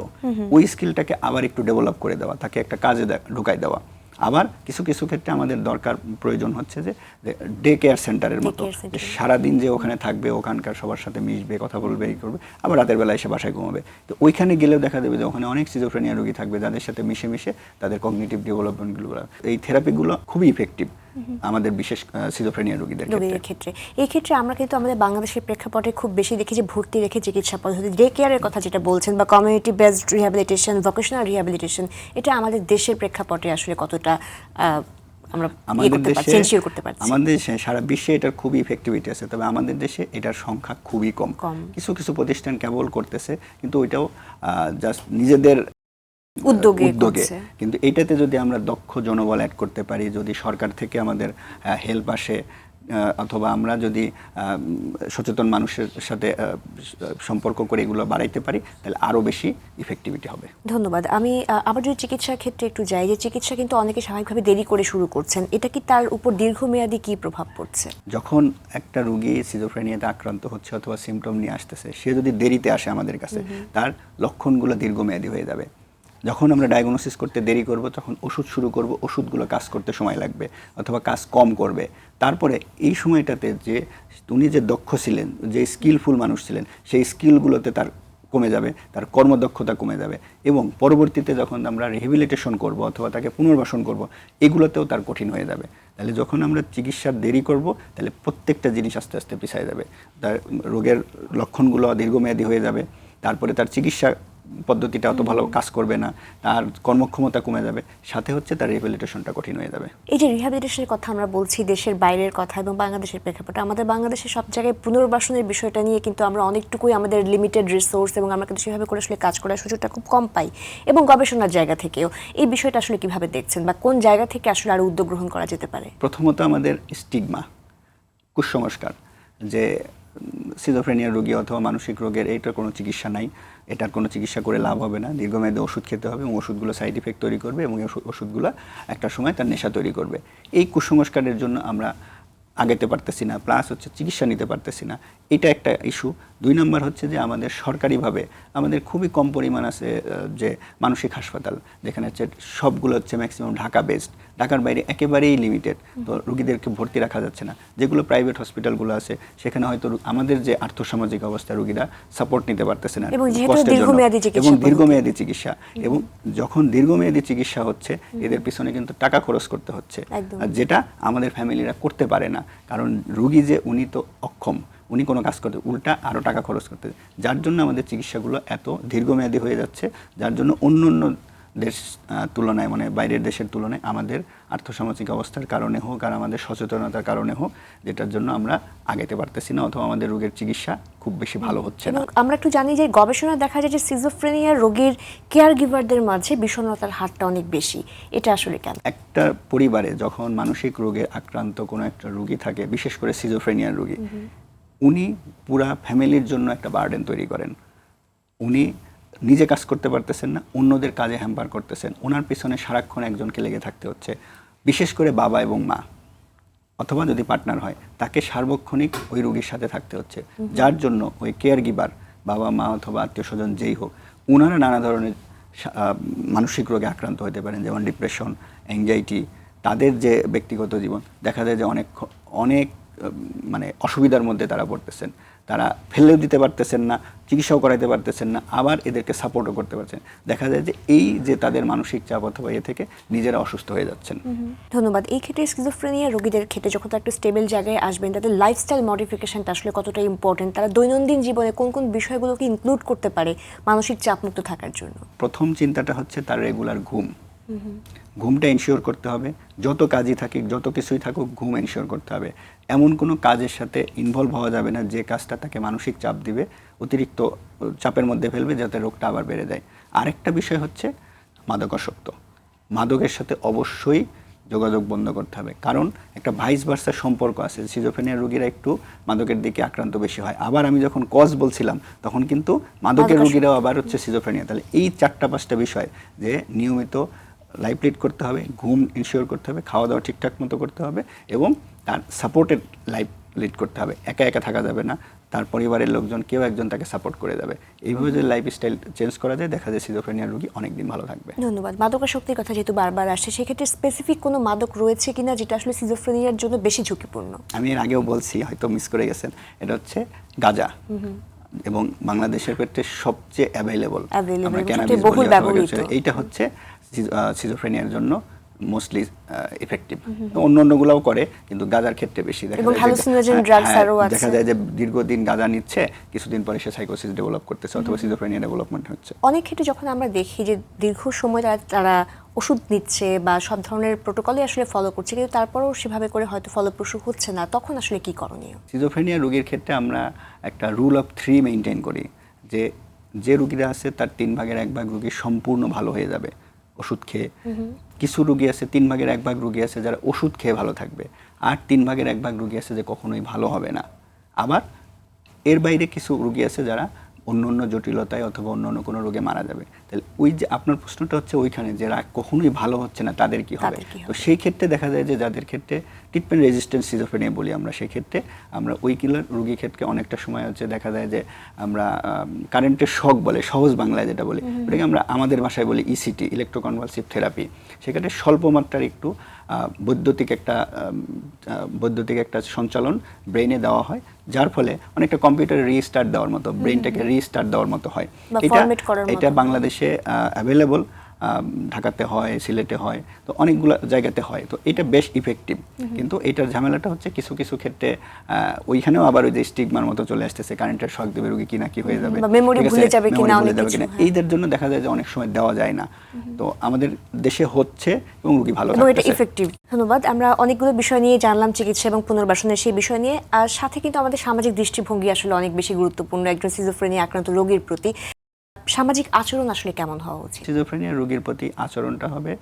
ওই স্কিলটাকে আবার একটু ডেভেলপ করে দেওয়া, তাকে একটা কাজে ঢুকাই দেওয়া। আবার কিছু কিছু ক্ষেত্রে আমাদের প্রয়োজন হচ্ছে যে ডে কেয়ার সেন্টারের মতো, সারাদিন যে ওখানে থাকবে, ওখানকার সবার সাথে মিশবে, কথা বলবে, এই করবে, আবার রাতের বেলায় এসে বাসায় ঘুমাবে। তো ওইখানে গেলেও দেখা যাবে যে ওখানে অনেক সিজোফ্রেনিয়া রোগী থাকবে যাদের সাথে মিশে মিশে তাদের কগনিটিভ ডেভেলপমেন্টগুলো, এই থেরাপিগুলো খুবই ইফেক্টিভ আমাদের বিশেষ সিজোফ্রেনিয়া রোগীদের ক্ষেত্রে। এই ক্ষেত্রে আমরা কিন্তু আমাদের বাংলাদেশের প্রেক্ষাপটে খুব বেশি দেখি যে ভর্তি রেখে চিকিৎসা পদ্ধতি, ডে কেয়ারের কথা যেটা বলছেন, বা community based rehabilitation, vocational rehabilitation, এটা আমাদের দেশের প্রেক্ষাপটে আসলে কতটা আমরা আমাদের দেশে, সারা বিশ্বে এটার খুবই ইফেক্টিভিটি আছে, তবে আমাদের দেশে এটার সংখ্যা খুবই কম। কিছু কিছু প্রতিষ্ঠান কেবল করতেছে, কিন্তু ওইটাও জাস্ট নিজেদের উদ্যোগে। কিন্তু এইটাতে যদি আমরা দক্ষ জনবল অ্যাড করতে পারি, যদি সরকার থেকে আমাদের হেল্প আসে, অথবা আমরা যদি সচেতন মানুষের সাথে সম্পর্ক করে এগুলো বাড়াইতে পারি, তাহলে আরও বেশি ইফেক্টিভিটি হবে। ধন্যবাদ। আমি আবার যদি চিকিৎসার ক্ষেত্রে একটু যাই, যে চিকিৎসা কিন্তু অনেকে স্বাভাবিকভাবে দেরি করে শুরু করছেন, এটা কি তার উপর দীর্ঘমেয়াদী কি প্রভাব পড়ছে? যখন একটা রোগী সিজোফ্রেনিয়াতে আক্রান্ত হচ্ছে অথবা সিমটম নিয়ে আসতেছে, সে যদি দেরিতে আসে আমাদের কাছে, তার লক্ষণগুলো দীর্ঘমেয়াদী হয়ে যাবে। যখন আমরা ডায়াগনোসিস করতে দেরি করব, তখন ওষুধ শুরু করব, ওষুধগুলো কাজ করতে সময় লাগবে অথবা কাজ কম করবে। তারপরে এই সময়টাতে যে উনি যে দক্ষ ছিলেন, যে স্কিলফুল মানুষ ছিলেন, সেই স্কিলগুলোতে তার কমে যাবে, তার কর্মদক্ষতা কমে যাবে, এবং পরবর্তীতে যখন আমরা রিহ্যাবিলিটেশন করব অথবা তাকে পুনর্বাসন করব, এগুলোতেও তার কঠিন হয়ে যাবে। তাহলে যখন আমরা চিকিৎসার দেরি করব, তাহলে প্রত্যেকটা জিনিস আস্তে আস্তে পিছিয়ে যাবে, তার রোগের লক্ষণগুলো দীর্ঘমেয়াদী হয়ে যাবে, তারপরে তার চিকিৎসা পদ্ধতিটা অত ভালো কাজ করবে না, তার কর্মক্ষমতা কমে যাবে, সাথে হচ্ছে তার রিহ্যাবিলিটেশনটা কঠিন হয়ে যাবে। এই যে রিহ্যাবিলিটেশনের কথা আমরা বলছি, দেশের বাইরের কথা এবং বাংলাদেশের প্রেক্ষাপটে, আমাদের বাংলাদেশের সব জায়গায় পুনর্বাসনের বিষয়টা নিয়ে কিন্তু আমরা অনেকটুকুই আমাদের লিমিটেড রিসোর্স, এবং আমরা কিন্তু সেভাবে করে আসলে কাজ করার সুযোগটা খুব কম পাই, এবং গবেষণার জায়গা থেকেও এই বিষয়টা আসলে কিভাবে দেখছেন, বা কোন জায়গা থেকে আসলে আরো উদ্যোগ গ্রহণ করা যেতে পারে? প্রথমত আমাদের স্টিগমা, কুসংস্কার, যে সিজোফ্রেনিয়া রোগী অথবা মানসিক রোগের এইটার কোনো চিকিৎসা নাই, এটার কোনো চিকিৎসা করে লাভ হবে না, দীর্ঘমেয়াদী ওষুধ খেতে হবে, এবং ওষুধগুলো সাইড ইফেক্ট তৈরি করবে, এবং ওষুধগুলো একটা সময় তার নেশা তৈরি করবে। এই কুসংস্কারের জন্য আমরা আগাতে পারতেছি না, প্লাস হচ্ছে চিকিৎসা নিতে পারতেছি না, এটা একটা ইস্যু। 2 নম্বর হচ্ছে যে আমাদের সরকারিভাবে আমাদের খুবই কম পরিমাণ আছে যে মানসিক হাসপাতাল, যেখানে হচ্ছে সবগুলো হচ্ছে ম্যাক্সিমাম ঢাকা বেসড, ঢাকার বাইরে একেবারেই লিমিটেড, তো রোগীদেরকে ভর্তি রাখা যাচ্ছে না। যেগুলো প্রাইভেট হসপিটালগুলো আছে, সেখানে হয়তো আমাদের যে আর্থসামাজিক অবস্থা, রোগীরা সাপোর্ট নিতে পারতেছে না, এবং দীর্ঘমেয়াদী চিকিৎসা, এবং যখন দীর্ঘমেয়াদী চিকিৎসা হচ্ছে, এদের পিছনে কিন্তু টাকা খরচ করতে হচ্ছে, যেটা আমাদের ফ্যামিলিরা করতে পারে না, কারণ রোগী যে উনি তো অক্ষম, উনি কোনো কাজ করতে, উল্টা আরও টাকা খরচ করতে, যার জন্য আমাদের চিকিৎসাগুলো এত দীর্ঘমেয়াদী হয়ে যাচ্ছে, যার জন্য অন্য দেশ তুলনায়, মানে বাইরের দেশের তুলনায় আমাদের আর্থসামাজিক অবস্থার কারণে হোক আর আমাদের সচেতনতার কারণে হোক, যেটার জন্য আমরা আগাতে পারতেছি না, অথবা আমাদের রোগের চিকিৎসা খুব বেশি ভালো হচ্ছে না। আমরা একটু জানি যে গবেষণায় দেখা যায় যে সিজোফ্রেনিয়া রোগীর কেয়ার গিভারদের মাঝে বিষণ্ণতার হারটা অনেক বেশি, এটা আসলে কেন? একটা পরিবারে যখন মানসিক রোগে আক্রান্ত কোনো একটা রোগী থাকে, বিশেষ করে সিজোফ্রেনিয়ার রোগী, উনি পুরা ফ্যামিলির জন্য একটা বার্ডেন তৈরি করেন। উনি নিজে কাজ করতে পারতেছেন না, অন্যদের কাজে হ্যাম্পার করতেছেন, ওনার পিছনে সারাক্ষণ একজনকে লেগে থাকতে হচ্ছে, বিশেষ করে বাবা এবং মা, অথবা যদি পার্টনার হয়, তাকে সার্বক্ষণিক ওই রোগীর সাথে থাকতে হচ্ছে, যার জন্য ওই কেয়ার গিভার, বাবা মা অথবা আত্মীয় স্বজন যেই হোক, ওনারা নানা ধরনের মানসিক রোগে আক্রান্ত হতে পারেন, যেমন ডিপ্রেশন, অ্যাংজাইটি, তাদের যে ব্যক্তিগত জীবন দেখা যায় যে অনেক মানে অসুবিধার মধ্যে তারা পড়তেছেন, তারা ফেলেও দিতে পারতেছেন না, চিকিৎসাও করাইতে পারতেছেন না, আবার এদেরকে সাপোর্টও করতে পারছেন। দেখা যায় যে এই যে তাদের মানসিক চাপ অথবা এ থেকে নিজেরা অসুস্থ হয়ে যাচ্ছেন। ধন্যবাদ। এই ক্ষেত্রে স্কিজোফ্রেনিয়া রোগীদের ক্ষেত্রে যখন তারা একটু স্টেবল জায়গায় আসবেন, তাদের লাইফস্টাইল মডিফিকেশনটা আসলে কতটা ইম্পর্টেন্ট, তারা দৈনন্দিন জীবনে কোন কোন বিষয়গুলোকে ইনক্লুড করতে পারে মানসিক চাপমুক্ত থাকার জন্য? প্রথম চিন্তাটা হচ্ছে তার রেগুলার ঘুম। ঘুমটা এনশিওর করতে হবে। যত কাজই থাকুক, যত কিছুই থাকুক, ঘুম এনশিওর করতে হবে। এমন কোনো কাজের সাথে ইনভলভ হওয়া যাবে না যে কাজটা তাকে মানসিক চাপ দিবে, অতিরিক্ত চাপের মধ্যে ফেলবে, যাতে রোগটা আবার বেড়ে যায়। আরেকটা বিষয় হচ্ছে মাদকাসক্ত। মাদকের সাথে অবশ্যই যোগাযোগ বন্ধ করতে হবে, কারণ একটা ভাইস ভার্সার সম্পর্ক আছে। সিজোফ্রেনিয়া রোগীরা একটু মাদকের দিকে আক্রান্ত বেশি হয়। আবার আমি যখন কজ বলছিলাম তখন কিন্তু মাদকের রোগীরাও আবার হচ্ছে সিজোফ্রেনিয়া। তাহলে এই 4-5টা বিষয় যে নিয়মিত লাইফ লিড করতে হবে, ঘুম ইনশিওর করতে হবে, খাওয়া দাওয়া ঠিকঠাক মতো করতে হবে এবং তার সাপোর্টেড লাইফ লিড করতে হবে। একা একা থাকা যাবে না, তার পরিবারের লোকজন কেউ একজন তাকে সাপোর্ট করে যাবে। এইভাবে যদি লাইফস্টাইল চেঞ্জ করা যায়, দেখা যায় সিজোফ্রেনিয়া রোগী অনেকদিন ভালো থাকবে। ধন্যবাদ। মাদকাসক্তির কথা যেহেতু বারবার আসছে, সেক্ষেত্রে স্পেসিফিক কোনো মাদক রয়েছে কিনা যেটা আসলে সিজোফ্রেনিয়ার জন্য বেশি ঝুঁকিপূর্ণ? আমি এর আগেও বলছি, হয়তো মিস করে গেছেন, এটা হচ্ছে গাঁজা এবং বাংলাদেশের ক্ষেত্রে সবচেয়ে অ্যাভেলেবল আমরা ক্যানাবিস বহুল ব্যবহৃত। এইটা হচ্ছে সিজোফ্রেনিয়ার জন্য মোস্টলি ইফেক্টিভ। অন্যগুলোও করে, কিন্তু গাঁজার ক্ষেত্রে বেশি দেখা যায়। হ্যালুসিনোজেন ড্রাগস আরও আছে। দেখা যায় যে দীর্ঘদিন গাঁজা নিচ্ছে, কিছুদিন পরে সে সাইকোসিস ডেভেলপ করতেছে অথবা সিজোফ্রেনিয়া ডেভেলপমেন্ট হচ্ছে। অনেক ক্ষেত্রে যখন আমরা দেখি যে দীর্ঘ সময় তারা ওষুধ নিচ্ছে বা সব ধরনের প্রোটোকলে আসলে ফলো করছে, কিন্তু তারপরেও সেভাবে করে হয়তো ফলপ্রসূ হচ্ছে না, তখন আসলে কি করণীয়? সিজোফ্রেনিয়া রোগীর ক্ষেত্রে আমরা একটা রুল অফ 3 মেনটেন করি, যে রোগীরা আছে তার 3/1 রোগী সম্পূর্ণ ভালো হয়ে যাবে ওষুধ খেয়ে। কিছু রোগী আছে 3/1 রোগী আছে যারা ওষুধ খেয়ে ভালো থাকবে, আর 3/1 রোগী আছে যে কখনোই ভালো হবে না। আবার এর বাইরে কিছু রোগী আছে যারা অন্য জটিলতায় অথবা অন্য কোনো রোগে মারা যাবে। তাহলে ওই যে আপনার প্রশ্নটা হচ্ছে ওইখানে, যারা কখনোই ভালো হচ্ছে না তাদের কি হবে? তো সেই ক্ষেত্রে দেখা যায় যে যাদের ক্ষেত্রে ট্রিটমেন্ট রেজিস্ট্যান্ট সিজোফ্রেনিয়া বলি আমরা, সেই ক্ষেত্রে আমরা ওই কিলার রোগীর ক্ষেত্রে অনেকটা সময় হচ্ছে দেখা যায় যে আমরা কারেন্টের শক বলে, সহজ বাংলায় যেটা বলি, ওটাকে আমরা আমাদের ভাষায় বলি ইসিটি, ইলেকট্রোকনভালসিভ থেরাপি। সেক্ষেত্রে স্বল্প মাত্রার একটু বৈদ্যুতিক একটা সঞ্চালন ব্রেইনে দেওয়া হয়, যার ফলে অনেকটা কম্পিউটারে রিস্টার্ট দেওয়ার মতো, ব্রেইনটাকে রিস্টার্ট দেওয়ার মতো হয়। এটা বাংলাদেশে অ্যাভেলেবল, ঢাকাতে হয়, সিলেটে হয়, তো অনেকগুলো জায়গাতে হয়। তো এটা বেশ ইফেক্টিভ, কিন্তু এটার ঝামেলাটা হচ্ছে কিছু কিছু ক্ষেত্রে ওইখানেও আবার ওই যে স্টিগমার মতো চলে আসতেছে, কারেন্টের শক দেবে রোগী কিনা, কি হয়ে যাবে, মেমোরি ভুলে যাবে কিনা, এইদের জন্য দেখা যায় যে অনেক সময় দেওয়া যায় না। তো আমাদের দেশে হচ্ছে এবং রোগী ভালো থাকছে, এটা ইফেক্টিভ। ধন্যবাদ। আমরা অনেকগুলো বিষয় নিয়ে জানলাম, চিকিৎসা এবং পুনর্বাসনের সেই বিষয় নিয়ে, আর সাথে কিন্তু আমাদের সামাজিক দৃষ্টিভঙ্গি আসলে অনেক বেশি গুরুত্বপূর্ণ একজন সিজোফ্রেনিয়া আক্রান্ত রোগীর প্রতি। সামাজিক আচরণ আসলে কেমন হওয়া উচিত? সিজোফ্রেনিয়া রোগীর প্রতি আচরণটা হবে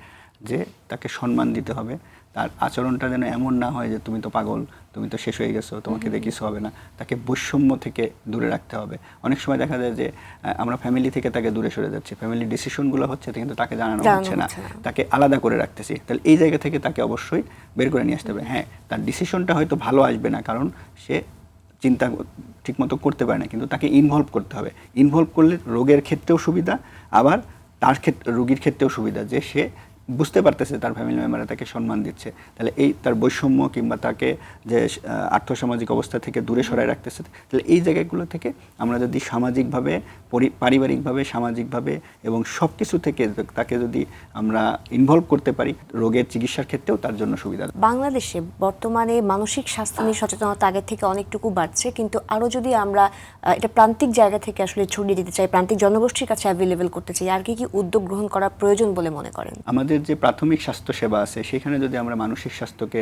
যে তাকে সম্মান দিতে হবে। তার আচরণটা যেন এমন না হয় যে তুমি তো পাগল, তুমি তো শেষ হয়ে গেছো, তোমাকে দিয়ে কিছু হবে না। তাকে বৈষম্য থেকে দূরে রাখতে হবে। অনেক সময় দেখা যায় যে আমরা ফ্যামিলি থেকে তাকে দূরে সরে যাচ্ছি, ফ্যামিলি ডিসিশনগুলো হচ্ছে কিন্তু তাকে জানানো হচ্ছে না, তাকে আলাদা করে রাখতেছি। তাহলে এই জায়গা থেকে তাকে অবশ্যই বের করে নিয়ে আসতে হবে। হ্যাঁ, তার ডিসিশনটা হয়তো ভালো আসবে না, কারণ সে চিন্তা ঠিকমতো করতে পারে না, কিন্তু তাকে ইনভলভ করতে হবে। ইনভলভ করলে রোগের ক্ষেত্রেও সুবিধা, আবার তার ক্ষেত্রে রোগীর ক্ষেত্রেও সুবিধা, যে সে বুঝতে পারতেছে তার ফ্যামিলি মেম্বাররা তাকে সম্মান দিচ্ছে। তাহলে এই তার বৈষম্য কিংবা তাকে যে আর্থসামাজিক অবস্থা থেকে দূরে সরায় রাখতেছে, তাহলে এই জায়গাগুলো থেকে আমরা যদি সামাজিকভাবে, পারিবারিকভাবে, সামাজিকভাবে এবং সব কিছু থেকে তাকে যদি আমরা ইনভলভ করতে পারি, রোগের চিকিৎসার ক্ষেত্রেও তার জন্য সুবিধা। বাংলাদেশে বর্তমানে মানসিক স্বাস্থ্য নিয়ে সচেতনতা আগের থেকে অনেকটুকু বাড়ছে, কিন্তু আরও যদি আমরা এটা প্রান্তিক জায়গা থেকে আসলে ছড়িয়ে দিতে চাই, প্রান্তিক জনগোষ্ঠীর কাছে অ্যাভেলেবেল করতে চাই, আর কি কি উদ্যোগ গ্রহণ করা প্রয়োজন বলে মনে করেন? আমাদের যে প্রাথমিক স্বাস্থ্য সেবা আছে সেখানে যদি আমরা মানসিক স্বাস্থ্যকে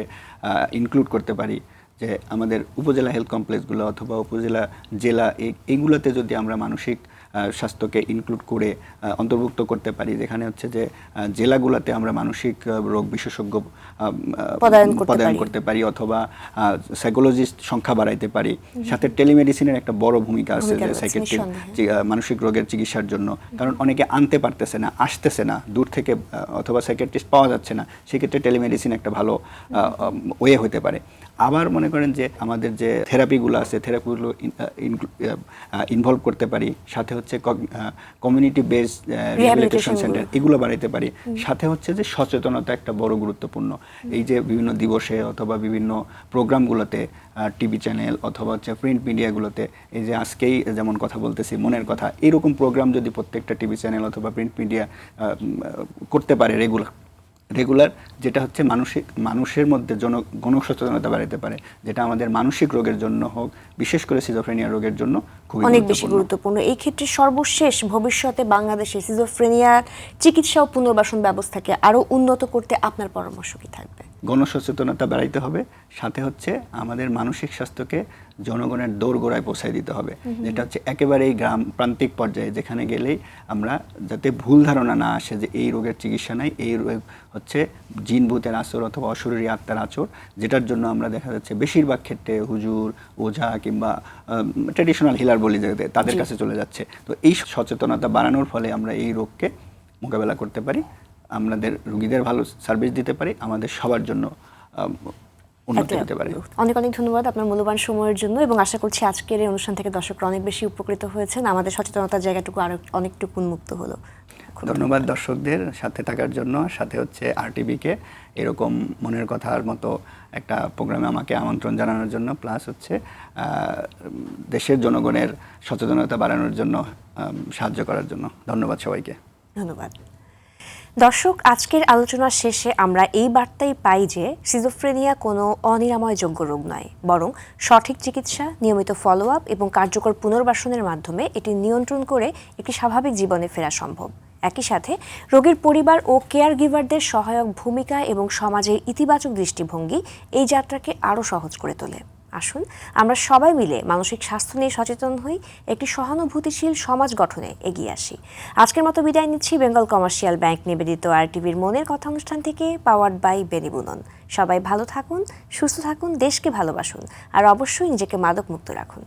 ইনক্লুড করতে পারি, যে আমাদের উপজেলা হেলথ কমপ্লেক্সগুলো অথবা উপজেলা জেলা এইগুলোতে যদি আমরা মানসিক স্বাস্থ্যকে ইনক্লুড করে অন্তর্ভুক্ত করতে পারি, যেখানে হচ্ছে যে জেলাগুলোতে আমরা মানসিক রোগ বিশেষজ্ঞ পদায়ন করতে পারি অথবা সাইকোলজিস্ট সংখ্যা বাড়াইতে পারি। সাথে টেলিমেডিসিনের একটা বড় ভূমিকা আছে, যে সাইকিয়াট্রিক মানসিক রোগের চিকিৎসার জন্য, কারণ অনেকে আনতে পারতেছে না, আসতেছে না দূর থেকে, অথবা সাইকিয়াট্রিস্ট পাওয়া যাচ্ছে না, সেক্ষেত্রে টেলিমেডিসিন একটা ভালো ওয়ে হতে পারে। আবার মনে করেন যে আমাদের যে থেরাপিগুলো আছে থেরাপিগুলো ইনভলভ করতে পারি, সাথে হচ্ছে কমিউনিটি বেসড রিহ্যাবিলিটেশন সেন্টার এগুলো বাড়াইতে পারি, সাথে হচ্ছে যে সচেতনতা একটা বড় গুরুত্বপূর্ণ। এই যে বিভিন্ন দিবসে অথবা বিভিন্ন প্রোগ্রামগুলোতে টিভি চ্যানেল অথবা হচ্ছে প্রিন্ট মিডিয়াগুলোতে এই যে আজকেই যেমন কথা বলতেছি মনের কথা, এরকম প্রোগ্রাম যদি প্রত্যেকটা টিভি চ্যানেল অথবা প্রিন্ট মিডিয়া করতে পারে রেগুলার, যেটা হচ্ছে মানুষের মধ্যে গণসচেতনতা বাড়াতে পারে, যেটা আমাদের মানসিক রোগের জন্য হোক, বিশেষ করে সিজোফ্রেনিয়া রোগের জন্য খুবই অনেক বেশি গুরুত্বপূর্ণ। এই ক্ষেত্রে সর্বশেষ ভবিষ্যতে বাংলাদেশে সিজোফ্রেনিয়ার চিকিৎসা ও পুনর্বাসন ব্যবস্থাকে আরো উন্নত করতে আপনার পরামর্শ কি থাকবে? গণসচেতনতা বাড়াইতে হবে, সাথে হচ্ছে আমাদের মানসিক স্বাস্থ্যকে জনগণের দোরগোড়ায় পৌঁছায় দিতে হবে, যেটা হচ্ছে একেবারেই গ্রাম প্রান্তিক পর্যায়ে, যেখানে গেলেই আমরা যাতে ভুল ধারণা না আসে যে এই রোগের চিকিৎসা নাই, এই রোগ হচ্ছে জিন ভূতের আচর অথবা অশরীরী আত্মার আচর, যেটার জন্য আমরা দেখা যাচ্ছে বেশিরভাগ ক্ষেত্রে হুজুর, ওঝা কিংবা ট্র্যাডিশনাল হিলার বলি যাতে তাদের কাছে চলে যাচ্ছে। তো এই সচেতনতা বাড়ানোর ফলে আমরা এই রোগকে মোকাবেলা করতে পারি, আমাদের রোগীদের ভালো সার্ভিস দিতে পারি, আমাদের সবার জন্য উন্নতি হতে পারে। অনেক অনেক ধন্যবাদ আপনার মূল্যবান সময়ের জন্য, এবং আশা করছি আজকের এই অনুষ্ঠান থেকে দর্শকরা অনেক বেশি উপকৃত হয়েছেন, আমাদের সচেতনতার জায়গাটুকু আরো অনেকটুকু উন্মুক্ত হলো। ধন্যবাদ দর্শকদের সাথে থাকার জন্য, সাথে হচ্ছে আরটিভিকে এরকম মনের কথার মতো একটা প্রোগ্রামে আমাকে আমন্ত্রণ জানানোর জন্য, প্লাস হচ্ছে দেশের জনগণের সচেতনতা বাড়ানোর জন্য সাহায্য করার জন্য। ধন্যবাদ সবাইকে। ধন্যবাদ দর্শক। আজকের আলোচনার শেষে আমরা এই বার্তাই পাই যে সিজোফ্রেনিয়া কোনো অনিরাময়যোগ্য রোগ নয়, বরং সঠিক চিকিৎসা, নিয়মিত ফলো আপ এবং কার্যকর পুনর্বাসনের মাধ্যমে এটি নিয়ন্ত্রণ করে একটি স্বাভাবিক জীবনে ফেরা সম্ভব। একই সাথে রোগীর পরিবার ও কেয়ার গিভারদের সহায়ক ভূমিকা এবং সমাজের ইতিবাচক দৃষ্টিভঙ্গি এই যাত্রাকে আরও সহজ করে তোলে। আসুন আমরা সবাই মিলে মানসিক স্বাস্থ্য নিয়ে সচেতন হই, একটি সহানুভূতিশীল সমাজ গঠনে এগিয়ে আসি। আজকের মতো বিদায় নিচ্ছি বেঙ্গল কমার্শিয়াল ব্যাংক নিবেদিত আরটিভির মনের কথা অনুষ্ঠান থেকে, পাওয়ার্ড বাই বেনিবুনন। সবাই ভালো থাকুন, সুস্থ থাকুন, দেশকে ভালোবাসুন, আর অবশ্যই নিজেকে মাদক মুক্ত রাখুন।